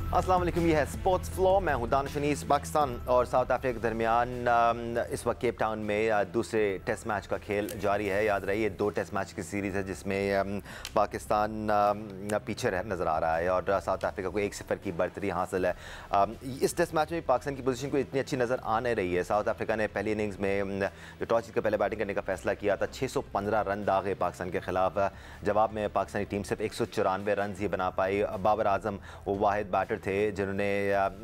अस्सलाम वालेकुम, ये है स्पोर्ट्स फ्लो। मैं हूं दानिश अनीस। पाकिस्तान और साउथ अफ्रीका के दरमियान इस वक्त केप टाउन में दूसरे टेस्ट मैच का खेल जारी है। याद रहिए 2 टेस्ट मैच की सीरीज़ है जिसमें पाकिस्तान पीछे नज़र आ रहा है और साउथ अफ्रीका को 1-0 की बढ़तरी हासिल है। इस टेस्ट मैच में पाकिस्तान की पोजीशन को इतनी अच्छी नज़र आ नहीं रही है। साउथ अफ्रीका ने पहली इनिंग्स में जो टॉस जीतकर पहले बैटिंग करने का फैसला किया था, 615 रन दागे पाकिस्तान के खिलाफ। जवाब में पाकिस्तानी टीम सिर्फ 194 रन ही बना पाई। बाबर आजम वो वाहिद बैटर थे जिन्होंने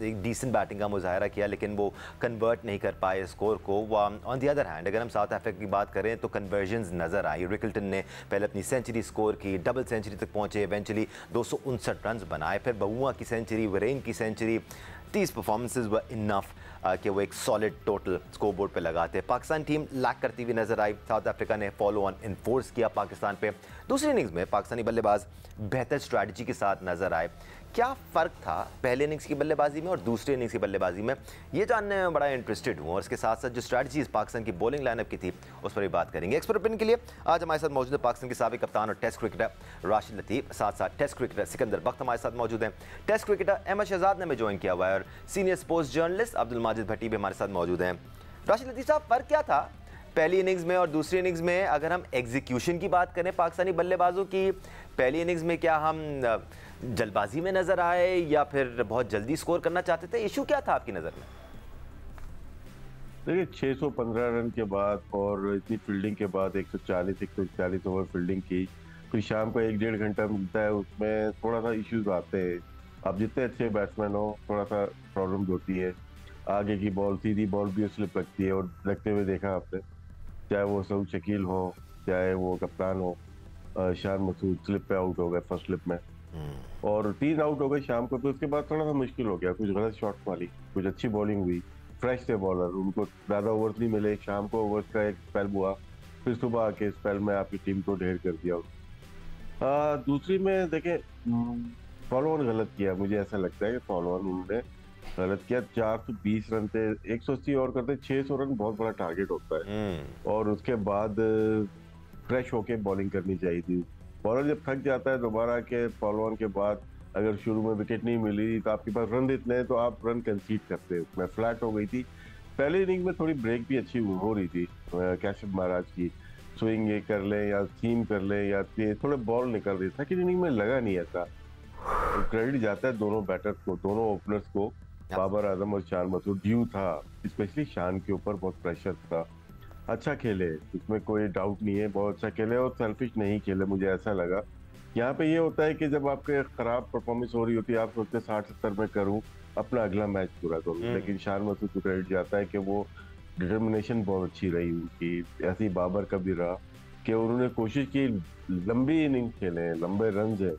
एक डिसेंट बैटिंग का मुजाहरा किया, लेकिन वो कन्वर्ट नहीं कर पाए स्कोर को। ऑन दी अदर हैंड अगर हम साउथ अफ्रीका की बात करें तो कन्वर्जन्स नज़र आई। रिकल्टन ने पहले अपनी सेंचुरी स्कोर की, डबल सेंचुरी तक पहुंचे, इवेंचुअली 259 रन बनाए, फिर बउआ की सेंचुरी, वरेन की century. These performances were enough कि वो एक सॉलिड टोटल स्कोर बोर्ड पर लगाते। पाकिस्तान टीम लैक करती हुई नजर आई। साउथ अफ्रीका ने फॉलो ऑन इन्फोर्स किया पाकिस्तान पे। दूसरी इनिंग्स में पाकिस्तानी बल्लेबाज बेहतर स्ट्रैटेजी के साथ नजर आए। क्या फ़र्क था पहले इनिंग्स की बल्लेबाजी में और दूसरी इनिंग्स की बल्लेबाजी में, ये जानने में बड़ा इंटरेस्टेड हूँ। और इसके साथ साथ जो स्ट्रैटेजीज पाकिस्तान की बॉलिंग लाइनअप की थी उस पर भी बात करेंगे। एक्सपर्ट ओपिनियन के लिए आज हमारे साथ मौजूद है पाकिस्तान के साबिक कप्तान और टेस्ट क्रिकेटर राशिद लतीफ़, साथ साथ टेस्ट क्रिकेटर सिकंदर बख्त हमारे साथ मौजूद हैं। टेस्ट क्रिकेटर अहमद शहजाद ने हमें ज्वाइन किया हुआ है और senior sports journalist Abdul Majid Bhatti भी हमारे साथ मौजूद हैं। राशिद लतीफ़ साहब, फ़र्क क्या था पहली इनिंग्स में और दूसरी इनिंग्स में? अगर हम एग्जीक्यूशन की बात करें पाकिस्तानी बल्लेबाजों की, पहली इनिंग्स में क्या हम जल्दबाजी में नजर आए या फिर बहुत जल्दी स्कोर करना चाहते थे? इशू क्या था आपकी नज़र में? देखिए 615 रन के बाद और इतनी फील्डिंग के बाद 140 ओवर फील्डिंग की, फिर शाम को 1-1.5 घंटा मिलता है, उसमें थोड़ा सा इश्यूज आते हैं। आप जितने अच्छे बैट्समैन हो थोड़ा सा प्रॉब्लम होती है। आगे की बॉल, सीधी बॉल भी स्लिप लगती है और लगते हुए देखा आपने, चाहे वो सऊद शकील हो चाहे वो कप्तान हो, शान मसूद स्लिप पे आउट हो गए फर्स्ट स्लिप में और 3 आउट हो गए शाम को। तो उसके बाद थोड़ा सा मुश्किल हो गया, कुछ गलत शॉट वाली, कुछ अच्छी बॉलिंग हुई, फ्रेश थे बॉलर, उनको ज़्यादा ओवर्स नहीं मिले। शाम को ओवर्स का एक स्पेल हुआ, फिर सुबह आके स्पेल में आपकी टीम को ढेर कर दिया। दूसरी में देखें, फॉलो ऑन गलत किया, मुझे ऐसा लगता है कि फॉलो ऑन उन्होंने गलत किया। 420 रन थे, 180 ओवर करते 600 रन बहुत बड़ा टारगेट होता है और उसके बाद फ्रेश होके बॉलिंग करनी चाहिए थी। बॉलर जब थक जाता है दोबारा के फॉलो ऑन के बाद, अगर शुरू में विकेट नहीं मिली तो आपके पास रन इतने हैं तो आप रन कंसीड करते हैं। उसमें फ्लैट हो गई थी। पहले इनिंग में थोड़ी ब्रेक भी अच्छी हो रही थी कैशफ महाराज की, स्विंग ये कर ले या सीम कर ले या थोड़े बॉल निकल रही था, लेकिन इनिंग में लगा नहीं ऐसा। क्रेडिट जाता है दोनों बैटर्स को, दोनों ओपनर्स को, बाबर आजम और शान मसूद। ड्यू था, स्पेशली शान के ऊपर बहुत प्रेशर था। अच्छा खेले, इसमें कोई डाउट नहीं है, बहुत अच्छा खेले और सेल्फिश नहीं खेले, मुझे ऐसा लगा। यहाँ पे ये होता है कि जब आपके खराब परफॉर्मेंस हो रही होती है, आप सोचते 60-70 में करूँ अपना अगला मैच पूरा करूँ, लेकिन शान मसूद को क्रेडिट जाता है कि वो डिटर्मिनेशन बहुत अच्छी रही उनकी। ऐसी बाबर का भी रहा कि उन्होंने कोशिश की, लंबी इनिंग खेले, लंबे रन है,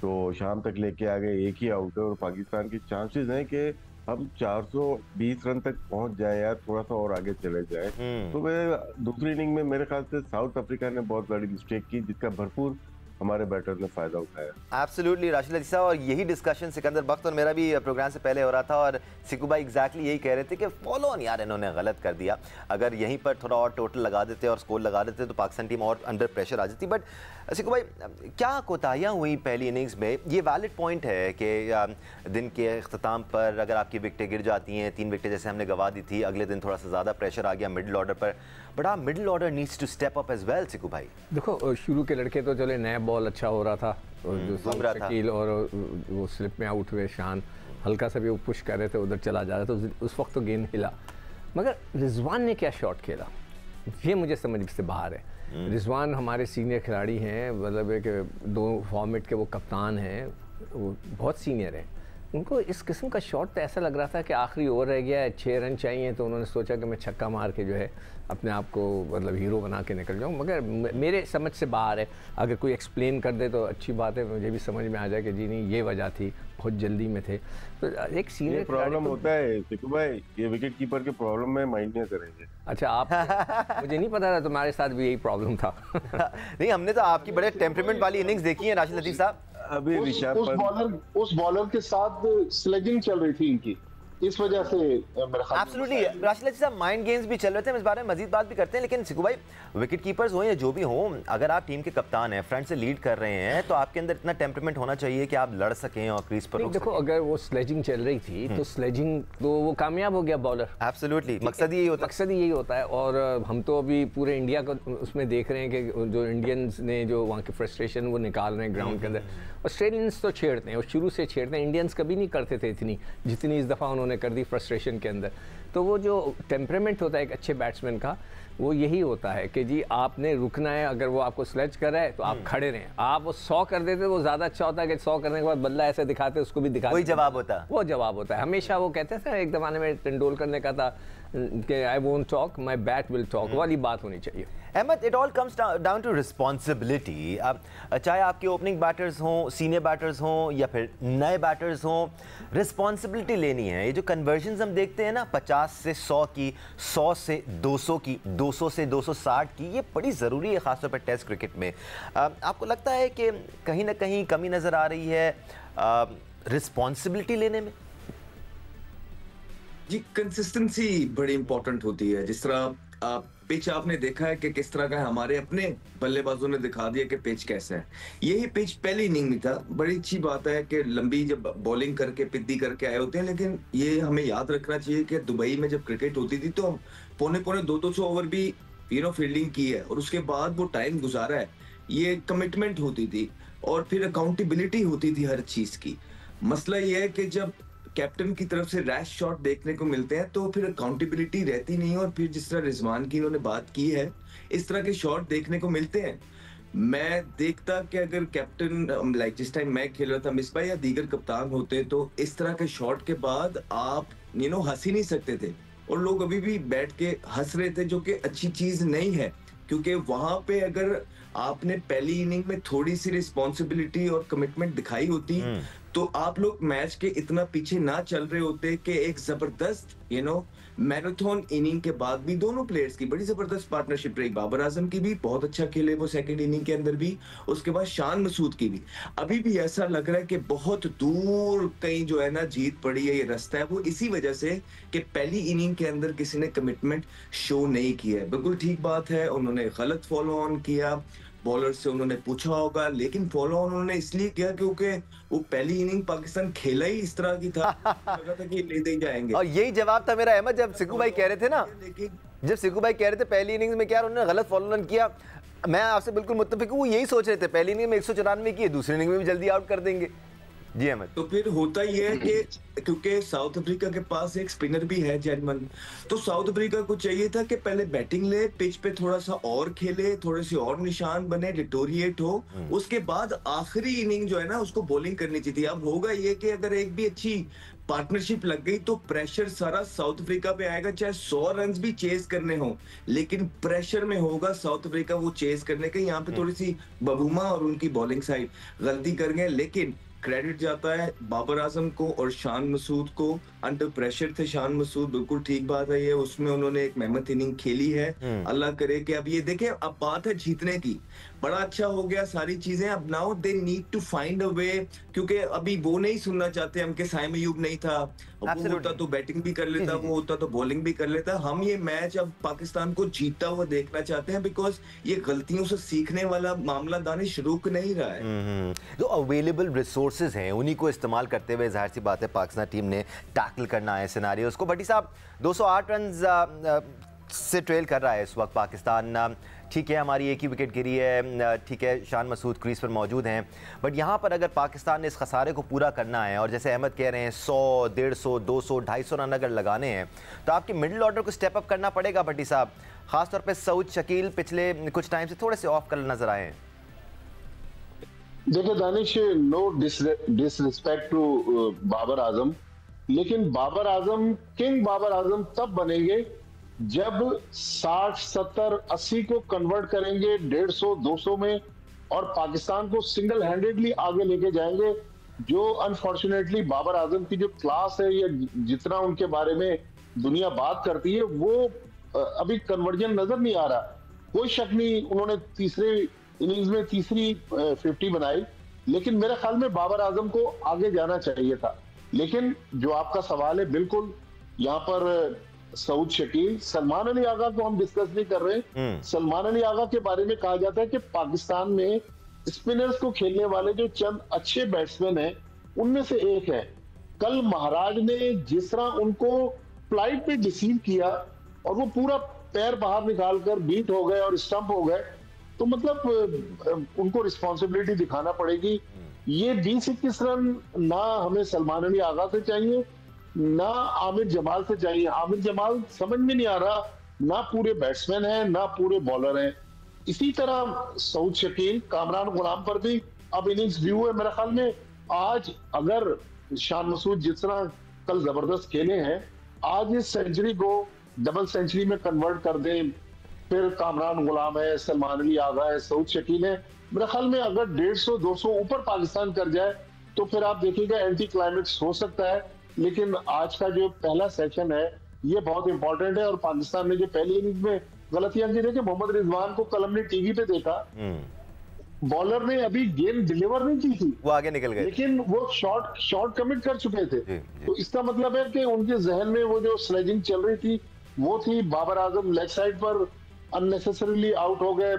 तो शाम तक लेके आ गए, एक ही आउट है और पाकिस्तान के चांसेस हैं कि हम 420 रन तक पहुंच जाए या थोड़ा सा और आगे चले जाए। तो दूसरी इनिंग में मेरे ख्याल से साउथ अफ्रीका ने बहुत बड़ी मिस्टेक की, जिसका भरपूर हमारे बैटर ने फायदा उठाया। एब्सोल्युटली राशिद लतीफ़ साहब, और यही डिस्कशन सिकंदर बख्त और मेरा भी प्रोग्राम से पहले हो रहा था और सिकू भाई एग्जैक्टली यही कह रहे थे कि फॉलो ऑन यार इन्होंने गलत कर दिया। अगर यहीं पर थोड़ा और टोटल लगा देते और स्कोर लगा देते तो पाकिस्तान टीम और अंडर प्रेशर आ जाती। बट सिकू भाई, क्या कोताहियाँ हुई पहली इनिंग्स में? ये वैलिड पॉइंट है कि दिन के अख्ताम पर अगर आपकी विकटें गिर जाती हैं, 3 विकटें जैसे हमने गंवा दी थी, अगले दिन थोड़ा सा ज़्यादा प्रेशर आ गया मिडिल ऑर्डर पर, बड़ा middle order needs to step up as well. Siku भाई देखो, शुरू के लड़के तो चले, नया बॉल अच्छा हो रहा था, जो शकील और वो स्लिप में आउट हुए, शान हल्का सा भी वो पुश कर रहे थे, उधर चला जा रहा था, तो उस वक्त तो गेंद हिला। मगर रिजवान ने क्या शॉट खेला, ये मुझे समझ से बाहर है। रिजवान हमारे सीनियर खिलाड़ी हैं, मतलब है कि 2 फॉर्मेट के वो कप्तान हैं, वो बहुत सीनियर हैं। उनको इस किस्म का शॉट तो ऐसा लग रहा था कि आखिरी ओवर रह गया है, 6 रन चाहिए, तो उन्होंने सोचा कि मैं छक्का मार के जो है अपने आप को मतलब हीरो बना के निकल जाऊँ। मगर मेरे समझ से बाहर है। अगर कोई एक्सप्लेन कर दे तो अच्छी बात है, मुझे भी समझ में आ जाए कि जी नहीं ये वजह थी, बहुत जल्दी में थे। तो एक सीनियर प्रॉब्लम होता है सिकू भाई, ये विकेट कीपर के प्रॉब्लम में माइंड नहीं करेंगे। अच्छा, आप मुझे नहीं पता था, तुम्हारे साथ भी यही प्रॉब्लम था। नहीं, हमने तो आपकी बड़े टेम्परामेंट वाली इनिंग्स देखी है राशिद लतीफ़ साहब। अभी उस बॉलर के साथ स्लेजिंग चल रही थी इनकी, इस वजह से मेरे ख्याल एब्सोल्युटली राशिद साहब, माइंड गेम्स भी चल रहे थे, हम इस बारे में मजीद बात भी करते हैं, लेकिन सिकू भाई, विकेट कीपर्स हो या जो भी हो, अगर आप टीम के कप्तान हैं, फ्रंट से लीड कर रहे हैं, तो आपके अंदर इतना टेम्परामेंट होना चाहिए कि आप लड़ सकें और क्रीज पर रुक देखो सकें। अगर वो स्लेजिंग चल रही थी तो स्लेजिंग तो वो कामयाब हो गया बॉलर। एब्सोल्युटली, मकसद ही यही होता है। और हम तो अभी पूरे इंडिया को उसमें देख रहे हैं कि जो इंडियंस ने जो वहाँ की फ्रस्ट्रेशन वो निकाल रहे हैं ग्राउंड के अंदर। ऑस्ट्रेलियंस तो छेड़ते हैं और शुरू से छेड़ते हैं, इंडियंस कभी नहीं करते थे इतनी जितनी इस दफ़ा उन्होंने कर दी फ्रस्ट्रेशन के अंदर। तो वो जो टेम्परामेंट होता है एक अच्छे बैट्समैन का, वो यही होता है कि जी आपने रुकना है, अगर वो आपको स्लेज कर रहा है तो आप खड़े रहें। आप वो 100 कर देते वो ज़्यादा अच्छा होता है कि 100 करने के बाद बल्ला ऐसे दिखाते उसको भी दिखाते, वही जवाब होता है, वो जवाब होता है। हमेशा वो कहते थे एक ज़माने में तेंदुलकर ने कहा था कि I won't talk, my bat will talk वाली बात होनी चाहिए। Ahmed, it all comes down to responsibility. अब चाहे आपके ओपनिंग बैटर्स हों, सीनियर बैटर्स हों या फिर नए बैटर्स हों, रिस्पॉन्सिबिलिटी लेनी है। ये जो कन्वर्जन्स हम देखते हैं ना, 50 से 100 की, 100 से 200 की, 200 से 260 की, ये बड़ी ज़रूरी है ख़ासतौर पर टेस्ट क्रिकेट में। आपको लगता है कि कहीं ना कहीं कमी नज़र आ रही है रिस्पॉन्सिबिलिटी लेने में? जी, कंसिस्टेंसी बड़ी इंपॉर्टेंट होती है। जिस तरह पिच आपने देखा है कि किस तरह का है, हमारे अपने बल्लेबाजों ने दिखा दिया कि पिच कैसा है। यही पिच पहली इनिंग में था। बड़ी अच्छी बात है कि लंबी जब बॉलिंग करके पिद्दी करके आए होते हैं, लेकिन ये हमें याद रखना चाहिए कि दुबई में जब क्रिकेट होती थी तो पौने 200 ओवर भी फील्डिंग की है और उसके बाद वो टाइम गुजारा है। ये कमिटमेंट होती थी और फिर अकाउंटेबिलिटी होती थी हर चीज की। मसला ये है कि जब कैप्टन की तरफ से रैश शॉट देखने को मिलते हैं तो फिर अकाउंटेबिलिटी रहती नहीं, और फिर जिस तरह रिजवान की इन्होंने बात की है, इस तरह के शॉट देखने को मिलते हैं। मैं देखता कि अगर कैप्टन लाइक जिस टाइम मैं खेल रहा था, मिसबा या दीगर कप्तान होते तो इस तरह के शॉट के बाद आप हंस ही नहीं सकते थे, और लोग अभी भी बैठ के हंस रहे थे, जो कि अच्छी चीज नहीं है। क्योंकि वहां पे अगर आपने पहली इनिंग में थोड़ी सी रिस्पॉन्सिबिलिटी और कमिटमेंट दिखाई होती तो आप लोग मैच के इतना पीछे ना चल रहे होते कि एक जबरदस्त मैराथन इनिंग के बाद भी दोनों प्लेयर्स की बड़ी जबरदस्त पार्टनरशिप रही। बाबर आजम की भी बहुत अच्छा खेले वो सेकंड इनिंग के अंदर भी, उसके बाद शान मसूद की भी। अभी भी ऐसा लग रहा है कि बहुत दूर कहीं जो है ना जीत पड़ी है, ये रास्ता है वो इसी वजह से कि पहली इनिंग के अंदर किसी ने कमिटमेंट शो नहीं किया है। बिल्कुल ठीक बात है, उन्होंने गलत फॉलो ऑन किया, बॉलर से उन्होंने पूछा होगा, लेकिन फॉलो ऑन उन्होंने इसलिए किया क्योंकि वो पहली इनिंग पाकिस्तान खेला ही इस तरह की था, लगा था कि ले दे जाएंगे। और यही जवाब था मेरा अहमद, जब सिकू भाई कह रहे थे ना, जब सिकू भाई कह रहे थे पहली इनिंग्स में क्या उन्होंने गलत फॉलो ऑन किया, मैं आपसे बिल्कुल मुत्तफिक हूँ। वो यही सोच रहे थे, पहली इनिंग में 194 की, दूसरी इनिंग में भी जल्दी आउट कर देंगे। जी अहमद, तो फिर होता ही है कि क्योंकि साउथ अफ्रीका के पास एक स्पिनर भी है जेनमन, तो साउथ अफ्रीका को चाहिए था कि पहले बैटिंग ले, पिच पे थोड़ा सा और खेले, थोड़े से और निशान बने, डिटोरिएट हो, उसके बाद आखिरी इनिंग जो है ना उसको बॉलिंग करनी चाहिए थी। अब होगा ये कि अगर एक भी अच्छी पार्टनरशिप लग गई तो प्रेशर सारा साउथ अफ्रीका पे आएगा, चाहे 100 रन भी चेस करने हो, लेकिन प्रेशर में होगा साउथ अफ्रीका वो चेस करने के। यहाँ पे थोड़ी सी बबूमा और उनकी बॉलिंग साइड गलती कर गए, लेकिन क्रेडिट जाता है बाबर आजम को और शान मसूद को। अंडर प्रेशर थे शान मसूद, बिल्कुल ठीक बात है ये, उसमें उन्होंने एक मेहनत इनिंग खेली है। अल्लाह करे कि अब ये देखें, अब बात है जीतने की, बड़ा अच्छा हो गया सारी चीजें। अब now they need to find a way, क्योंकि अभी वो नहीं सुनना चाहते हम कि साइम अयूब नहीं था, वो होता तो बैटिंग भी कर लेता, वो होता तो बॉलिंग भी कर लेता। हम ये मैच अब पाकिस्तान को जीतता हुआ देखना चाहते हैं, बिकॉज ये गलतियों से सीखने वाला मामला दानिश रुक नहीं रहा है। जो अवेलेबल रिसोर्सेज हैं उन्हीं को इस्तेमाल करते हुए जाहिर सी बात है पाकिस्तान टीम ने टैकल करना है सिनारियो उसको। भट्टी साहब, 208 रन से ट्रेल कर रहा है इस वक्त पाकिस्तान। ठीक है, हमारी एक ही विकेट गिरी है, ठीक है, शान मसूद क्रीज पर मौजूद हैं, बट यहाँ पर अगर पाकिस्तान ने इस खसारे को पूरा करना है और जैसे अहमद कह रहे हैं 100, 150, 200, 250 रन अगर लगाने हैं तो आपके मिडिल ऑर्डर को स्टेप अप करना पड़ेगा भट्टी साहब। खासतौर पर सऊद शकील पिछले कुछ टाइम से थोड़े से ऑफ कलर नजर आए हैं। देखिए Danish, no disrespect to Babar Azam, लेकिन बाबर आजम, किंग बाबर आजम तब बनेंगे जब 60, 70, 80 को कन्वर्ट करेंगे 150, 200 में और पाकिस्तान को सिंगल हैंडेडली आगे लेके जाएंगे। जो अनफॉर्चुनेटली बाबर आजम की जो क्लास है या जितना उनके बारे में दुनिया बात करती है वो अभी कन्वर्जन नजर नहीं आ रहा। कोई शक नहीं, उन्होंने तीसरे इनिंग्स में तीसरी 50 बनाई, लेकिन मेरे ख्याल में बाबर आजम को आगे जाना चाहिए था। लेकिन जो आपका सवाल है, बिल्कुल यहाँ पर सऊद शकील, सलमान अली आगा को हम डिस्कस नहीं कर रहे। सलमान अली आगा के बारे में कहा जाता है कि पाकिस्तान में स्पिनर्स को खेलने वाले जो चंद अच्छे बैट्समैन हैं उनमें से एक है। कल महाराज ने जिस तरह उनको फ्लाइट पे डिसीव किया और वो पूरा पैर बाहर निकालकर बीट हो गए और स्टंप हो गए, तो मतलब उनको रिस्पॉन्सिबिलिटी दिखाना पड़ेगी। ये 20-21 रन ना हमें सलमान अली आगा से चाहिए ना आमिर जमाल से चाहिए। आमिर जमाल समझ में नहीं आ रहा, ना पूरे बैट्समैन हैं ना पूरे बॉलर हैं। इसी तरह सऊद शकील, कामरान गुलाम पर भी अब इनिंग्स ड्यू है मेरे ख्याल में। आज अगर शान मसूद जिस तरह कल जबरदस्त खेले हैं, आज इस सेंचुरी को डबल सेंचुरी में कन्वर्ट कर दें, फिर कामरान गुलाम है, सलमान अली आगा है, सऊद शकील है, मेरे ख्याल में अगर 150-200 ऊपर पाकिस्तान कर जाए तो फिर आप देखिएगा एंटी क्लाइमेक्स हो सकता है। लेकिन आज का जो पहला सेशन है ये बहुत इंपॉर्टेंट है और पाकिस्तान ने जो पहली इनिंग में गलतियां की, देखिए मोहम्मद रिजवान को कल हमने टीवी पे देखा, बॉलर ने अभी गेम डिलीवर नहीं की थी, वो आगे निकल गए, लेकिन वो शॉट कमिट कर चुके थे। तो इसका मतलब है कि उनके जहन में वो जो स्लेजिंग चल रही थी वो थी। बाबर आजम लेग साइड पर अननेसेसरीली आउट हो गए।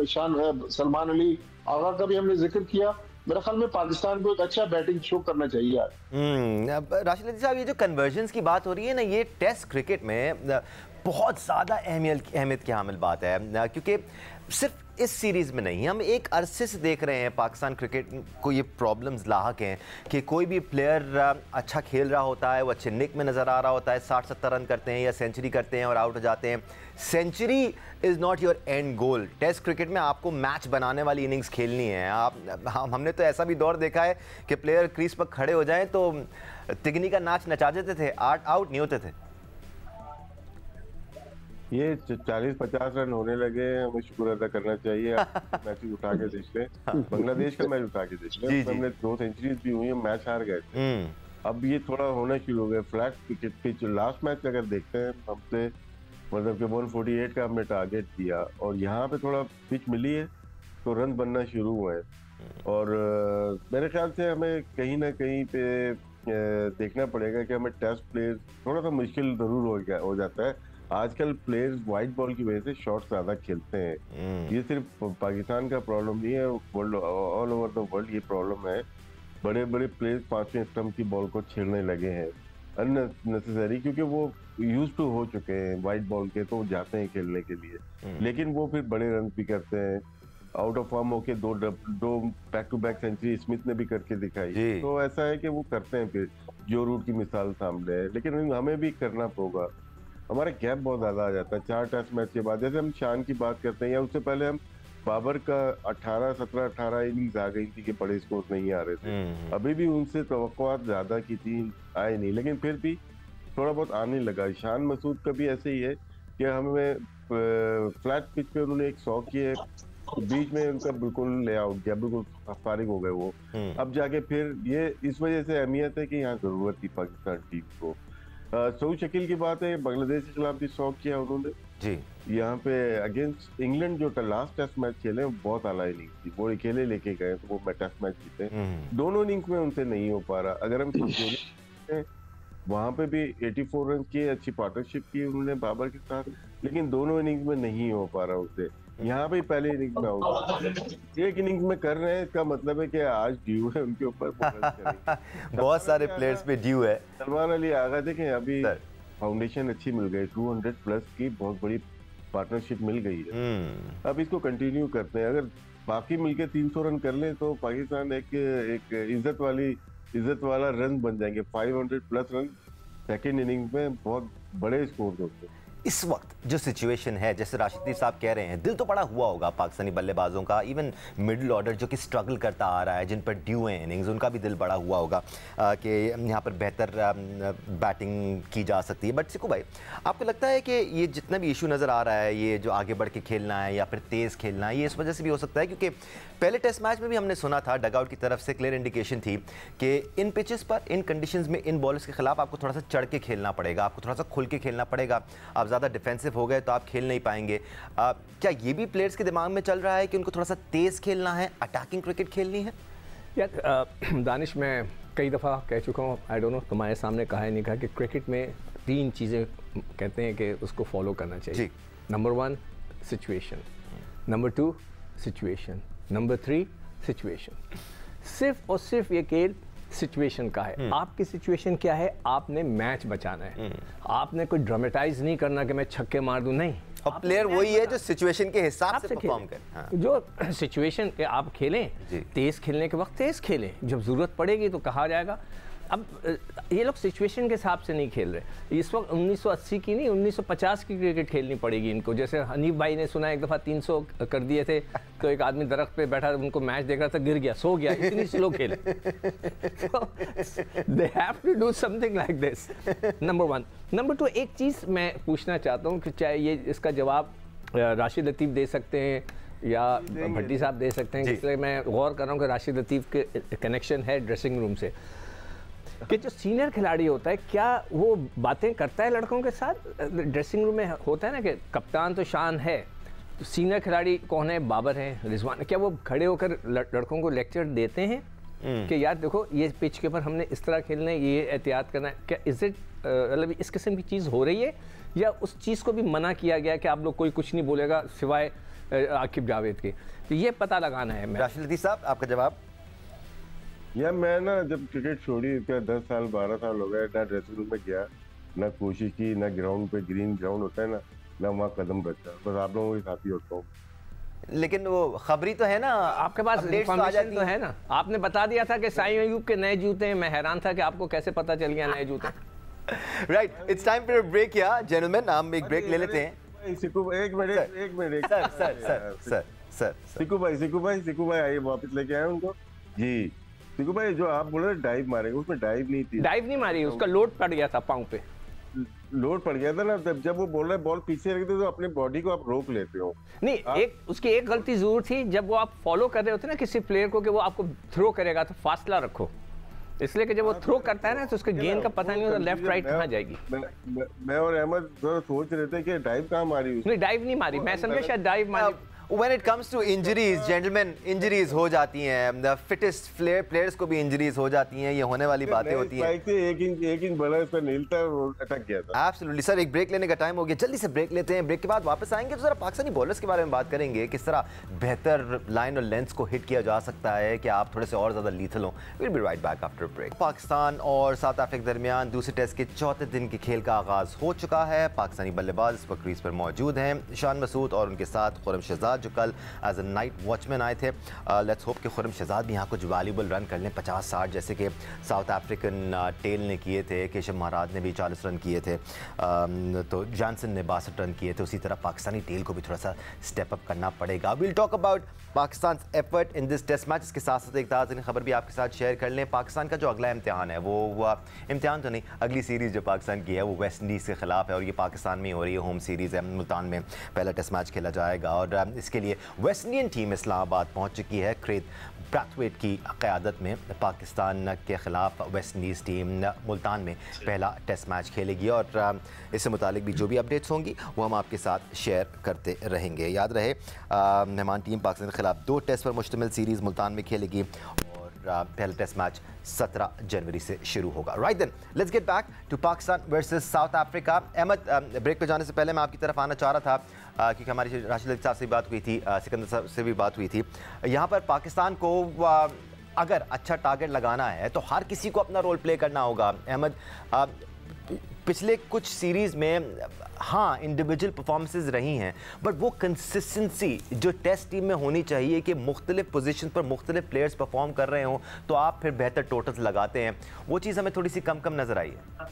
सलमान अली आगा का भी हमने जिक्र किया। मेरे ख्याल में पाकिस्तान को एक अच्छा बैटिंग शो करना चाहिए आज। राशिद साहब, ये जो कन्वर्जन्स की बात हो रही है ना, ये टेस्ट क्रिकेट में बहुत ज़्यादा अहमियत की हामिल बात है, क्योंकि सिर्फ इस सीरीज़ में नहीं, हम एक अरसे से देख रहे हैं पाकिस्तान क्रिकेट को ये प्रॉब्लम्स लाहक हैं कि कोई भी प्लेयर अच्छा खेल रहा होता है, वो अच्छे निक में नज़र आ रहा होता है, 60-70 रन करते हैं या सेंचुरी करते हैं और आउट हो जाते हैं। Century is not your end goal. Test cricket में आपको मैच बनाने वाली इनिंग्स खेलनी है। हमने तो ऐसा भी दौर देखा है कि प्लेयर क्रीज पर खड़े हो जाएं तो तिगनी का नाच नचा देते थे, आउट नहीं होते थे। ये 40-50 रन होने लगे, हमें शुक्र अदा करना चाहिए। मैच उठा के देख ले, बांग्लादेश का मैच उठा के देख ले, हमने 2 सेंचुरीज भी हुई है, मैच हार गए थे। अब ये थोड़ा होना शुरू हो गया। Flat cricket pitch, last match अगर देखते हैं हमसे, मतलब कि 148 का हमने टारगेट दिया और यहाँ पे थोड़ा पिच मिली है तो रन बनना शुरू हुए हैं। और मेरे ख्याल से हमें कहीं ना कहीं पे देखना पड़ेगा कि हमें टेस्ट प्लेयर थोड़ा सा मुश्किल जरूर हो जाता है। आजकल प्लेयर्स वाइट बॉल की वजह से शॉट ज्यादा खेलते हैं। ये सिर्फ पाकिस्तान का प्रॉब्लम नहीं है, world all over the world ये प्रॉब्लम है। बड़े बड़े प्लेयर्स 5वें स्टंप की बॉल को छेड़ने लगे हैं अननेसेसरी, क्योंकि वो यूज टू हो चुके हैं वाइट बॉल के, तो जाते हैं खेलने के लिए, लेकिन वो फिर बड़े रन भी करते हैं। आउट ऑफ फॉर्म होके दो back to back century Smith ने भी करके दिखाई। तो ऐसा है कि वो करते हैं, फिर जो रूट की मिसाल सामने है, लेकिन हमें भी करना होगा। हमारा गैप बहुत ज्यादा आ जाता है 4 टेस्ट मैच के बाद। जैसे हम शान की बात करते हैं या उससे पहले हम बाबर का 18 इनिंग्स आ गई थी कि बड़े स्कोर नहीं आ रहे थे। अभी भी उनसे तवक्कुआत ज्यादा की थी, आए नहीं, लेकिन फिर भी थोड़ा बहुत आने लगा। शान मसूद का भी ऐसे ही है कि हमें फ्लैट पिच पे उन्होंने एक 100 किए, बीच में उनका बिल्कुल ले आउट गया, बिल्कुल फारिग हो गए वो। अब जाके फिर ये इस वजह से अहमियत है कि यहाँ जरूरत थी पाकिस्तान टीम को। सऊद शकील की बात है, बांग्लादेश के खिलाफ भी 100 किया उन्होंने जी। यहाँ पे अगेंस्ट इंग्लैंड जो लास्ट टेस्ट मैच खेले बहुत आला इनिंग थी, वो अकेले लेके गए तो वो टेस्ट मैच जीते। दोनों इनिंग्स में उनसे नहीं हो पा रहा। अगर हम वहां पे भी 84 रन की अच्छी पार्टनरशिप की उन्होंने बाबर के साथ, लेकिन दोनों इनिंग्स में नहीं हो पा रहा उससे। यहाँ पे पहले इनिंग्स में आउट, एक इनिंग्स में कर रहे हैं, इसका मतलब है कि आज ड्यू है उनके ऊपर। बहुत सारे प्लेयर्स पे ड्यू है। सलमान अली आगा देखें, अभी फाउंडेशन अच्छी मिल गई, 200 प्लस की बहुत बड़ी पार्टनरशिप मिल गई है। अब इसको कंटिन्यू करते हैं। अगर बाकी मिलके 300 रन कर ले तो पाकिस्तान एक इज्जत वाला रन बन जाएंगे। 500 प्लस रन सेकेंड इनिंग्स में बहुत बड़े स्कोर होते हैं। इस वक्त जो सिचुएशन है, जैसे राशिद साहब कह रहे हैं, दिल तो बड़ा हुआ होगा पाकिस्तानी बल्लेबाजों का, इवन मिडिल ऑर्डर जो कि स्ट्रगल करता आ रहा है, जिन पर ड्यू है इनिंग्स, उनका भी दिल बड़ा हुआ होगा कि यहाँ पर बेहतर बैटिंग की जा सकती है। बट सिकू भाई, आपको लगता है कि ये जितना भी इशू नज़र आ रहा है, ये जो आगे बढ़ के खेलना है या फिर तेज़ खेलना है, ये इस वजह से भी हो सकता है क्योंकि पहले टेस्ट मैच में भी हमने सुना था, डगआउट की तरफ से क्लियर इंडिकेशन थी कि इन पिचेस पर, इन कंडीशंस में, इन बॉलर्स के खिलाफ आपको थोड़ा सा चढ़ के खेलना पड़ेगा, आपको थोड़ा सा खुल के खेलना पड़ेगा। आप ज़्यादा डिफेंसिव हो गए तो आप खेल नहीं पाएंगे। क्या ये भी प्लेयर्स के दिमाग में चल रहा है कि उनको थोड़ा सा तेज़ खेलना है, अटैकिंग क्रिकेट खेलनी है? यार दानिश, मैं कई दफ़ा कह चुका हूँ, आई डोंट नो तुम्हारे सामने कहा है नहीं कहा, कि क्रिकेट में 3 चीज़ें कहते हैं कि उसको फॉलो करना चाहिए। Number 1 situation, number 2 situation, number 3 situation. सिर्फ और सिर्फ ये खेल सिचुएशन का है। आपकी सिचुएशन क्या है? आपने मैच बचाना है। आपने कोई ड्रामेटाइज नहीं करना कि मैं छक्के मार दूं, नहीं। और प्लेयर वही है जो सिचुएशन के हिसाब से परफॉर्म करे। हाँ। जो सिचुएशन के आप खेलें, तेज खेलने के वक्त तेज खेलें, जब जरूरत पड़ेगी तो कहा जाएगा। अब ये लोग सिचुएशन के हिसाब से नहीं खेल रहे। इस वक्त 1980 की नहीं, 1950 की क्रिकेट खेलनी पड़ेगी इनको। जैसे हनीफ भाई ने सुना एक दफ़ा 300 कर दिए थे, तो एक आदमी दरख्त पे बैठा उनको मैच देख रहा था, गिर गया, सो गया, इतनी स्लो खेले। They have to do something like this. Number 1। Number 2, एक चीज़ मैं पूछना चाहता हूँ कि चाहे ये इसका जवाब राशिद लतीफ़ दे सकते हैं या भट्टी साहब दे सकते हैं, इसलिए मैं गौर कर रहा हूँ कि राशिद लतीफ़ के कनेक्शन है ड्रेसिंग रूम से, कि जो सीनियर खिलाड़ी होता है क्या वो बातें करता है लड़कों के साथ? ड्रेसिंग रूम में होता है ना कि कप्तान तो शान है, तो सीनियर खिलाड़ी कौन है? बाबर हैं, रिजवान। क्या वो खड़े होकर लड़कों को लेक्चर देते हैं कि यार देखो ये पिच के ऊपर हमने इस तरह खेलना है, ये एहतियात करना है? क्या इज़ इट मतलब इस किस्म की चीज़ हो रही है, या उस चीज़ को भी मना किया गया कि आप लोग कोई कुछ नहीं बोलेगा सिवाय आकिब जावेद के? तो ये पता लगाना है। राशिद लतीफ़ साहब, आपका जवाब? यार मैं ना जब क्रिकेट छोड़ी, इसका 10 साल 12 साल हो गए, ना ड्रेसिंग रूम में गया, ना कोशिश की, ना ग्राउंड पे ग्रीन ग्राउंड होता है ना वहाँ कदम रखा, बस आप लोगों के साथ ही होता हूँ। लेकिन वो खबरी तो है ना, आपके पास इन्फॉर्मेशन तो है ना। आपने बता दिया था कि साईं अयूब के नए जूते हैं, मैं हैरान था कि आपको कैसे पता चल गया नए जूते। Right, it's time for a break या जेंटलमैन, हम एक ब्रेक ले लेते हैं। एक मिनट सर सिकू भाई आइए, वापस लेके आए उनको जी। सिकू भाई जो आप बोल रहे डाइव मारेंगे, उसमें डाइव नहीं थी, डाइव नहीं मारी, उसका लोड पड़ गया था पाँव पे, लोड पड़ गया था ना। जब वो बोल रहे बॉल पीछे रखते तो अपने बॉडी को आप रोक लेते हो। नहीं, एक उसकी एक गलती जरूर थी, जब वो आप फॉलो कर रहे होते ना किसी प्लेयर को कि वो आपको थ्रो करेगा तो फासला रखो, इसलिए कि जब वो थ्रो करता है ना तो उसके गेंद का पता नहीं होता लेफ्ट राइट कहाँ जाएगी। मैं और अहमद सोच रहे थे कि डाइव कहाँ मारी, नहीं डाइव नहीं मारी, मैं समझा शायद डाइव मारी। When it comes to injuries, gentlemen, injuries हो जाती हैं, the fittest players को भी injuries हो जाती हैं, ये होने वाली बातें होती हैं। एक इंच बड़ा इसका नील था, वो अटक गया था। Absolutely, सर एक ब्रेक लेने का टाइम हो गया, जल्दी से ब्रेक लेते हैं। ब्रेक के बाद वापस आएंगे तो जरा पाकिस्तानी बॉलर्स के बारे में बात करेंगे, किस तरह बेहतर लाइन और लेंथ को हिट किया जा सकता है कि आप थोड़े से और ज़्यादा लीथल हों। We'll be right back after break। Pakistan और साउथ अफ्रीका के दरमियान दूसरे टेस्ट के चौथे दिन के खेल का आगाज़ हो चुका है। पाकिस्तानी बल्लेबाज इस वक्त क्रीज पर मौजूद हैं, शान मसूद और उनके साथ खुर्रम शहजाद जो कल एज अ नाइट वॉचमैन आए थे। लेट्स होप कि खुर्रम शहजाद भी यहाँ कुछ वैल्यूबल रन कर लें, 50-60 जैसे कि साउथ अफ्रीकन टेल ने किए थे, केशव महाराज ने भी 40 रन किए थे, तो जॉनसन ने 62 रन किए थे। उसी तरह पाकिस्तानी टेल को भी थोड़ा सा स्टेप अप करना पड़ेगा। Will talk about Pakistan effort in this test match. इसके साथ साथ एक ताज़ा खबर भी आपके साथ शेयर कर लें। पाकिस्तान का जो अगला इम्तिहान है वो इम्तिहान तो नहीं, अगली सीरीज़ जो पाकिस्तान की है वो वेस्ट इंडीज़ के ख़िलाफ़ है और ये पाकिस्तान में हो रही है, होम सीरीज़ है, मुल्तान में पहला टेस्ट मैच खेला जाएगा और इसके लिए वेस्ट इंडियन टीम इस्लामाबाद पहुंच चुकी है। क्रेग ब्रैथवेट की क़यादत में पाकिस्तान के ख़िलाफ़ वेस्ट इंडीज़ टीम मुल्तान में पहला टेस्ट मैच खेलेगी और इससे मुतालिक भी जो भी अपडेट्स होंगी वो हम आपके साथ शेयर करते रहेंगे। याद रहे मेहमान टीम पाकिस्तान के ख़िलाफ़ 2 टेस्ट पर मुश्तमिल सीरीज़ मुल्तान में खेलेगी और पहला टेस्ट मैच 17 जनवरी से शुरू होगा। Right then, let's get back to Pakistan versus South Africa. Ahmed, break पर जाने से पहले मैं आपकी तरफ आना चाह रहा था क्योंकि हमारी राशिद साहब से बात हुई थी, सिकंदर साहब से भी बात हुई थी। यहाँ पर पाकिस्तान को अगर अच्छा टारगेट लगाना है तो हर किसी को अपना रोल प्ले करना होगा। अहमद, पिछले कुछ सीरीज़ में हाँ इंडिविजुअल परफॉर्मेंसेस रही हैं, बट वो कंसिस्टेंसी जो टेस्ट टीम में होनी चाहिए कि मुख्तलिफ पोजीशन पर मुख्तलिफ प्लेयर्स परफॉर्म कर रहे हों तो आप फिर बेहतर टोटल्स लगाते हैं, वो चीज़ हमें थोड़ी सी कम नज़र आई है।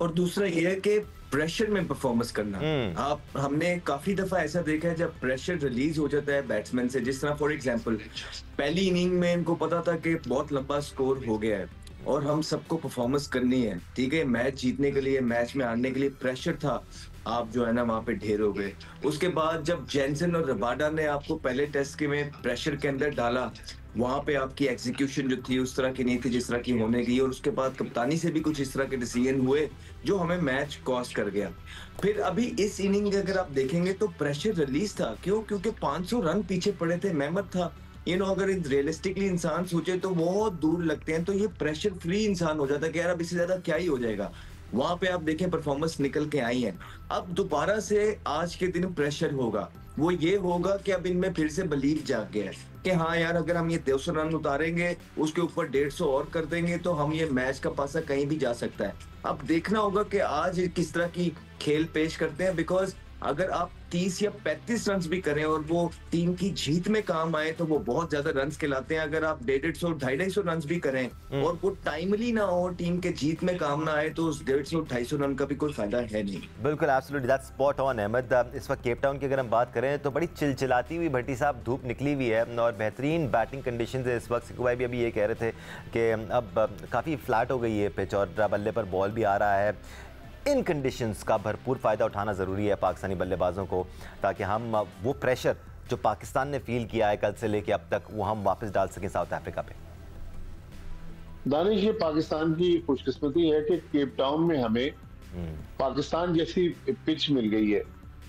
और दूसरा ये है कि प्रेशर में परफॉर्मेंस करना। हमने काफी दफा ऐसा देखा है जब प्रेशर रिलीज हो जाता है बैट्समैन से, जिस तरह फॉर एग्जांपल पहली इनिंग में इनको पता था कि बहुत लंबा स्कोर हो गया है और हम सबको परफॉर्मेंस करनी है, ठीक है, मैच जीतने के लिए, मैच में हारने के लिए प्रेशर था, आप जो है ना वहां पे ढेर हो गए। उसके बाद जब जैनसन और रबाडा ने आपको पहले टेस्ट के में प्रेशर के अंदर डाला, वहां पे आपकी एग्जीक्यूशन जो थी उस तरह की नहीं थी जिस तरह की होने की, और उसके बाद कप्तानी से भी कुछ इस तरह के डिसीजन हुए जो हमें मैच कॉस्ट कर गया। फिर अभी इस इनिंग अगर आप देखेंगे तो प्रेशर रिलीज था, क्यों? क्योंकि 500 रन पीछे पड़े थे, मेहमद था, अगर रियलिस्टिकली इंसान सोचे तो बहुत दूर लगते हैं, तो ये प्रेशर फ्री इंसान हो जाता है कि यार अब इससे ज्यादा क्या ही हो जाएगा। वहां पे आप देखें परफॉर्मेंस निकल के आई है, अब दोबारा से आज के दिन प्रेशर होगा, वो ये होगा कि अब इनमें फिर से बिलीव जाग गया है कि हाँ यार अगर हम ये 200 रन उतारेंगे, उसके ऊपर 150 और कर देंगे तो हम ये मैच का पासा कहीं भी जा सकता है। अब देखना होगा कि आज किस तरह की खेल पेश करते हैं, बिकॉज अगर आप 30 या 35 रन भी करें और वो टीम की जीत में काम आए तो वो बहुत ज्यादा रन खिलाते हैं। अगर आप 150 250 रन भी करें और वो टाइमली ना हो, टीम के जीत में काम ना आए, तो उस 150 250 रन का भी कोई फायदा है नहीं। बिल्कुल, absolutely, that's spot on Ahmed. इस वक्त केप टाउन की अगर हम बात करें तो बड़ी चिलचिलाती हुई भट्टी साहब धूप निकली हुई है और बेहतरीन बैटिंग कंडीशंस है इस वक्त। सिकू भाई भी अभी ये कह रहे थे कि अब काफ़ी फ्लैट हो गई है पिच और बल्ले पर बॉल भी आ रहा है। इन कंडीशंस का भरपूर फ़ायदा उठाना ज़रूरी है पाकिस्तानी बल्लेबाजों को, ताकि हम वो प्रेशर जो पाकिस्तान ने फील किया है कल से लेके अब तक, वो हम वापस डाल सकें साउथ अफ्रीका पे। दानिश, ये पाकिस्तान की खुशकिस्मती है कि केप टाउन में हमें पाकिस्तान जैसी पिच मिल गई है।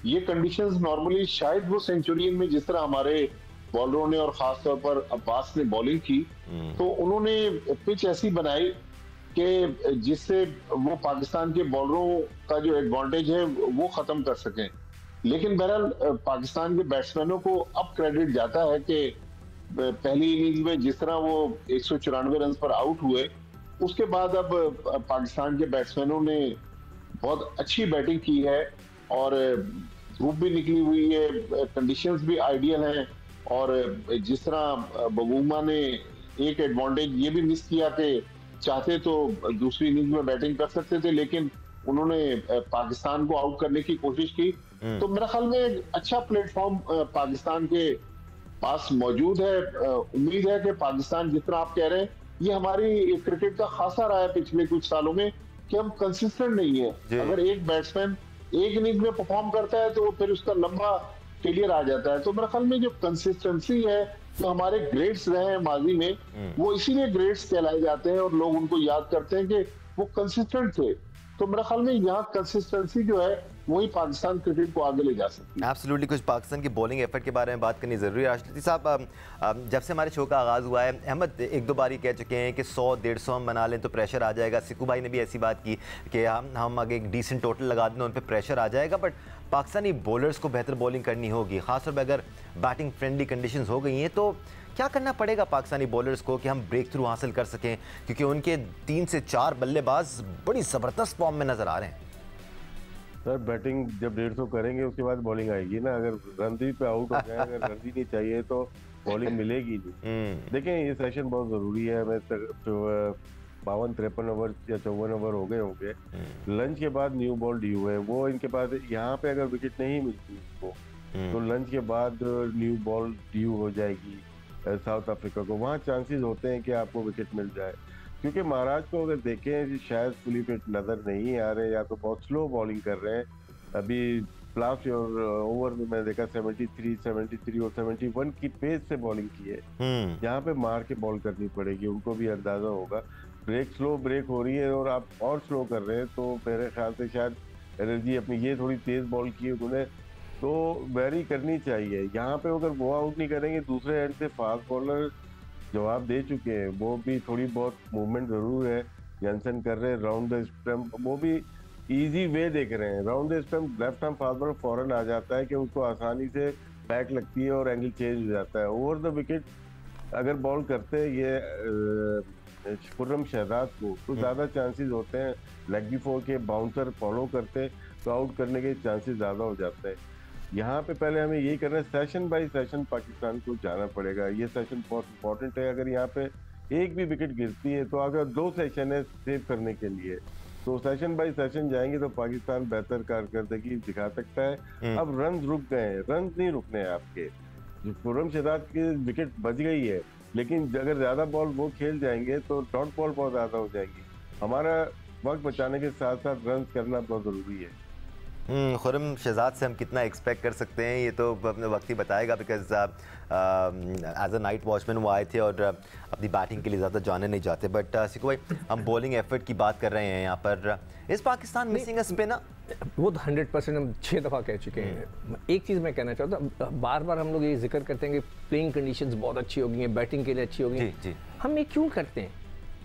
ये कंडीशंस नॉर्मली शायद वो सेंचुरियन में जिस तरह हमारे बॉलरों ने और खासतौर पर अब्बास ने बॉलिंग की, तो उन्होंने पिच ऐसी बनाई कि जिससे वो पाकिस्तान के बॉलरों का जो एडवांटेज है वो खत्म कर सकें। लेकिन बहरहाल पाकिस्तान के बैट्समैनों को अब क्रेडिट जाता है कि पहली इनिंग्स में जिस तरह वो 194 रन पर आउट हुए, उसके बाद अब पाकिस्तान के बैट्समैनों ने बहुत अच्छी बैटिंग की है और धूप भी निकली हुई है, कंडीशंस भी आइडियल हैं। और जिस तरह बबूमा ने एक एडवांटेज ये भी मिस किया कि चाहते तो दूसरी इनिंग्स में बैटिंग कर सकते थे, लेकिन उन्होंने पाकिस्तान को आउट करने की कोशिश की। तो मेरा ख्याल में एक अच्छा प्लेटफॉर्म पाकिस्तान के पास मौजूद है। उम्मीद है कि पाकिस्तान, जिस तरह आप कह रहे हैं, ये हमारी क्रिकेट का खासा रहा है पिछले कुछ सालों में कि हम कंसिस्टेंट नहीं है। अगर एक बैट्समैन एक इनिंग में परफॉर्म करता है तो फिर उसका लंबा फेलियर आ जाता है। तो मेरे ख्याल में जो कंसिस्टेंसी है, जो हमारे ग्रेड्स रहे हैं माजी में, वो इसीलिए ग्रेड्स कहलाए जाते हैं और लोग उनको याद करते हैं कि वो कंसिस्टेंट थे। तो मेरे ख्याल में यहाँ कंसिस्टेंसी जो है वही पाकिस्तान क्रिकेट को आगे ले जा सकती है। एब्सोल्युटली। कुछ पाकिस्तान की बॉलिंग एफर्ट के बारे में बात करनी ज़रूरी है। राष्ट्रपति साहब, जब से हमारे शो का आगाज़ हुआ है, अहमद एक दो बार ही कह चुके हैं कि 100-150 हम बना लें तो प्रेशर आ जाएगा। सिकू भाई ने भी ऐसी बात की कि हम अगर एक डिसेंट टोटल लगा दें उन पर प्रेशर आ जाएगा। बट पाकिस्तानी बॉलर्स को बेहतर बॉलिंग करनी होगी, ख़ासतौर पर अगर बैटिंग फ्रेंडली कंडीशंस हो गई हैं, तो क्या करना पड़ेगा पाकिस्तानी बॉलर्स को कि हम ब्रेक थ्रू हासिल कर सकें? क्योंकि उनके 3 से 4 बल्लेबाज बड़ी ज़बरदस्त फॉर्म में नज़र आ रहे हैं। सर, बैटिंग जब 150 करेंगे उसके बाद बॉलिंग आएगी ना। अगर रणदीप पे आउट हो जाए, अगर रणदीप नहीं चाहिए तो बॉलिंग मिलेगी नहीं। देखें, ये सेशन बहुत ज़रूरी है। हमें 52-53 ओवर या 54 ओवर हो गए होंगे। लंच के बाद न्यू बॉल ड्यू है, वो इनके पास यहाँ पे अगर विकेट नहीं मिलती उसको तो लंच के बाद न्यू बॉल ड्यू हो जाएगी साउथ अफ्रीका को। वहाँ चांसेस होते हैं कि आपको विकेट मिल जाए, क्योंकि महाराज को अगर देखें शायद फुली फिट नज़र नहीं आ रहे, या तो बहुत स्लो बॉलिंग कर रहे हैं। अभी लास्ट ओवर में मैंने देखा 73, 73 और 71 की पेस से बॉलिंग की है। यहाँ पे मार के बॉल करनी पड़ेगी, उनको भी अंदाजा होगा। स्लो ब्रेक हो रही है और आप और स्लो कर रहे हैं, तो मेरे ख्याल से शायद एनर्जी अपनी, ये थोड़ी तेज बॉल की है उन्होंने, तो वेरी करनी चाहिए। यहाँ पे अगर वो आउट नहीं करेंगे, दूसरे एंड से फास्ट बॉलर जवाब दे चुके हैं, वो भी थोड़ी बहुत मूवमेंट जरूर है। जॉनसन कर रहे हैं राउंड द स्टंप, वो भी इजी वे देख रहे हैं। Round the stump left hand fast bowler फौरन आ जाता है कि उसको आसानी से बैक लगती है और एंगल चेंज हो जाता है। ओवर द विकेट अगर बॉल करते ये खुर्रम शहजाद को, तो ज़्यादा चांसेस होते हैं। लेग बिफोर के बाउंसर फॉलो करते तो आउट करने के चांसेस ज़्यादा हो जाते हैं। यहाँ पे पहले हमें यही करना है, सेशन बाय सेशन पाकिस्तान को जाना पड़ेगा। ये सेशन बहुत इंपॉर्टेंट है। अगर यहाँ पे एक भी विकेट गिरती है तो अगर 2 सेशन है सेव करने के लिए, तो सेशन बाय सेशन जाएंगे तो पाकिस्तान बेहतर कारकर्दगी दिखा सकता है। अब रन रुक गए हैं, रन नहीं रुकने हैं आपके। जो खुर्रम शहजाद की विकेट बच गई है, लेकिन अगर ज्यादा बॉल वो खेल जाएंगे तो डॉट बॉल बहुत ज्यादा हो जाएगी। हमारा वक्त बचाने के साथ साथ रन करना बहुत जरूरी है। खुरम शहजाद से हम कितना एक्सपेक्ट कर सकते हैं ये तो अपने वक्त ही बताएगा, because as a night watchman वो आए थे और अपनी बैटिंग के लिए ज़्यादा जाने नहीं जाते। बट सिको भाई, हम बॉलिंग एफर्ट की बात कर रहे हैं यहाँ पर। इस पाकिस्तान मिसिंग अ स्पिनर? वो तो 100% हम 6 दफ़ा कह चुके हैं। एक चीज़ मैं कहना चाहता हूँ, बार बार हम लोग ये जिक्र करते हैं कि प्लेइंग कंडीशंस बहुत अच्छी हो गई हैं, बैटिंग के लिए अच्छी हो गई हैं। हम ये क्यों करते हैं?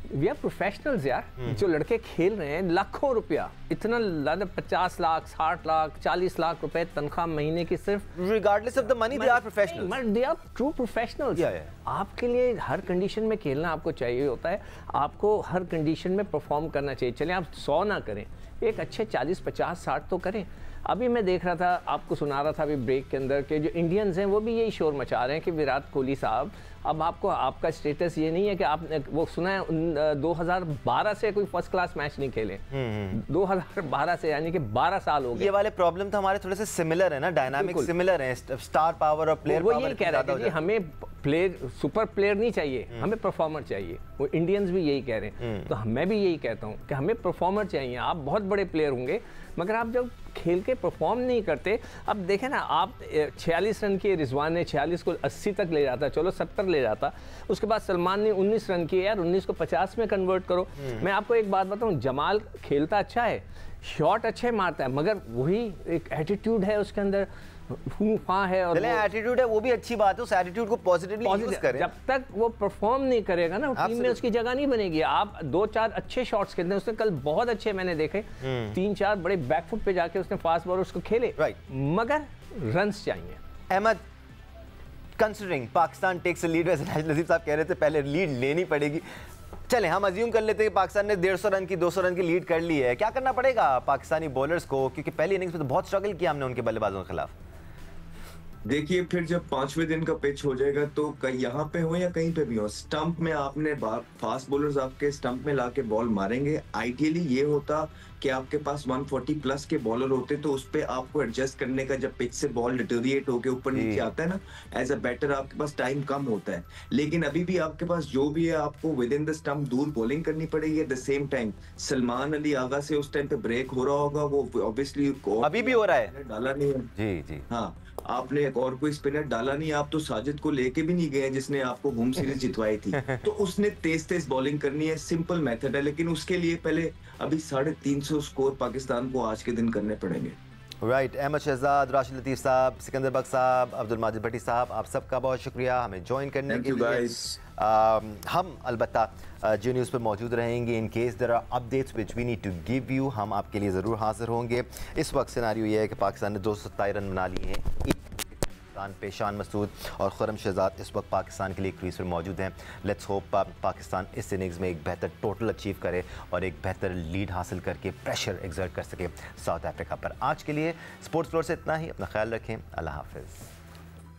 वी आर प्रोफेशनल्स यार। जो लड़के खेल रहे हैं, लाखों रुपया, इतना ज़्यादा 50 लाख 60 लाख 40 लाख रुपए तनख्वाह महीने की, सिर्फ regardless of the money they are professionals. They are true professionals. आपके लिए हर कंडीशन में खेलना आपको चाहिए होता है, आपको हर कंडीशन में परफॉर्म करना चाहिए। चले आप 100 ना करें, एक अच्छे 40 50 60 तो करें। अभी मैं देख रहा था, आपको सुना रहा था अभी ब्रेक के अंदर के जो इंडियंस हैं वो भी यही शोर मचा रहे हैं कि विराट कोहली साहब, अब आपको आपका स्टेटस ये नहीं है कि आपने वो सुना है 2012 से कोई फर्स्ट क्लास मैच नहीं खेले। 2012 से, यानी कि 12 साल हो गए। ये वाले प्रॉब्लम तो हमारे थोड़े से सिमिलर है ना, डायनामिक सिमिलर है, स्टार पावर और प्लेयर पावर। वो यही कह रहे थे कि हमें प्लेयर, सुपर प्लेयर नहीं चाहिए, हमें परफॉर्मर चाहिए। वो इंडियंस भी यही कह रहे हैं, तो मैं भी यही कहता हूँ कि हमें परफॉर्मर चाहिए। आप बहुत बड़े प्लेयर होंगे, मगर आप जब खेल के परफॉर्म नहीं करते, अब देखें ना, आप 46 रन किए, रिजवान ने 46 को 80 तक ले जाता, चलो 70 ले जाता, उसके बाद सलमान ने 19 रन किए, यार 19 को 50 में कन्वर्ट करो। मैं आपको एक बात बताऊं, जमाल खेलता अच्छा है, शॉट अच्छे मारता है, मगर वही एक एटीट्यूड है उसके अंदर, है। और एटीट्यूड है, वो भी अच्छी बात है, उस एटीट्यूड को पॉजिटिवली यूज करें। जब तक वो परफॉर्म नहीं करेगा ना, टीम में उसकी जगह नहीं बनेगी। आप 2-4 अच्छे शॉट्स खेलते हैं, उसने कल बहुत अच्छे मैंने देखे, 3-4 बड़े बैकफुट पे जाके उसने फास्ट बॉलर्स को खेले, मगर रन्स चाहिए। Ahmed, considering Pakistan takes a lead, Najeeb sahab कह रहे थे पहले लीड लेनी पड़ेगी, चले हम अज्यूम कर लेते हैं कि पाकिस्तान ने 150 रन की 200 रन की लीड कर ली है, क्या करना पड़ेगा पाकिस्तानी बॉलर्स को? क्योंकि पहली इनिंग्स में तो बहुत स्ट्रगल किया हमने उनके बल्लेबाजों के खिलाफ। देखिए, फिर जब 5वें दिन का पिच हो जाएगा तो कहीं यहाँ पे हो या कहीं पे भी हो, स्टंप में आपने फास्ट बॉलर्स आपके स्टंप में लाके बॉल मारेंगे। आइडियली ये होता कि आपके पास 140 प्लस के बॉलर होते, तो उस पे आपको एडजस्ट करने का, जब पिच से बॉल डिटोरिएट होके ऊपर नीचे आता है ना, एज अ बैटर आपके पास टाइम कम होता है। लेकिन अभी भी आपके पास जो भी है, आपको विद इन द स्टंप दूर बॉलिंग करनी पड़ेगी। At the same time Salman Ali Agha से उस टाइम पे ब्रेक हो रहा होगा, वो ऑब्वियसली अभी भी हो रहा है, डाला नहीं है। जी जी हाँ, आपने एक और कोई स्पिनर डाला नहीं, आप तो साजिद को लेके भी नहीं गए जिसने आपको होम सीरीज जितवाई थी। तो उसने तेज बॉलिंग करनी है, सिंपल मेथड है, लेकिन उसके लिए पहले अभी 350 स्कोर पाकिस्तान को आज के दिन करने पड़ेंगे। राइट। अहमद शहजाद, राशिद लतीफ़ साहब, सिकंदर बख्श साहब, अब्दुल माजिद भट्टी साहब, आप सबका बहुत शुक्रिया हमें ज्वाइन करने के लिए। हम अलबत्ता जी न्यूज़ पर मौजूद रहेंगे। In case there are updates which we need to give you, हम आपके लिए ज़रूर हाजिर होंगे। इस वक्त सिनारियो ये है कि पाकिस्तान ने 227 रन बना लिए हैं पे। शान मसूद और खुरम शहजाद इस वक्त पाकिस्तान के लिए क्रीज पर मौजूद हैं। लेट्स होप पाकिस्तान इस इनिंग्स में एक बेहतर टोटल अचीव करे और एक बेहतर लीड हासिल करके प्रेशर एक्सर्ट कर सके साउथ अफ्रीका पर। आज के लिए स्पोर्ट्स फ्लोर से इतना ही। अपना ख्याल रखें। अल्लाह हाफिज़।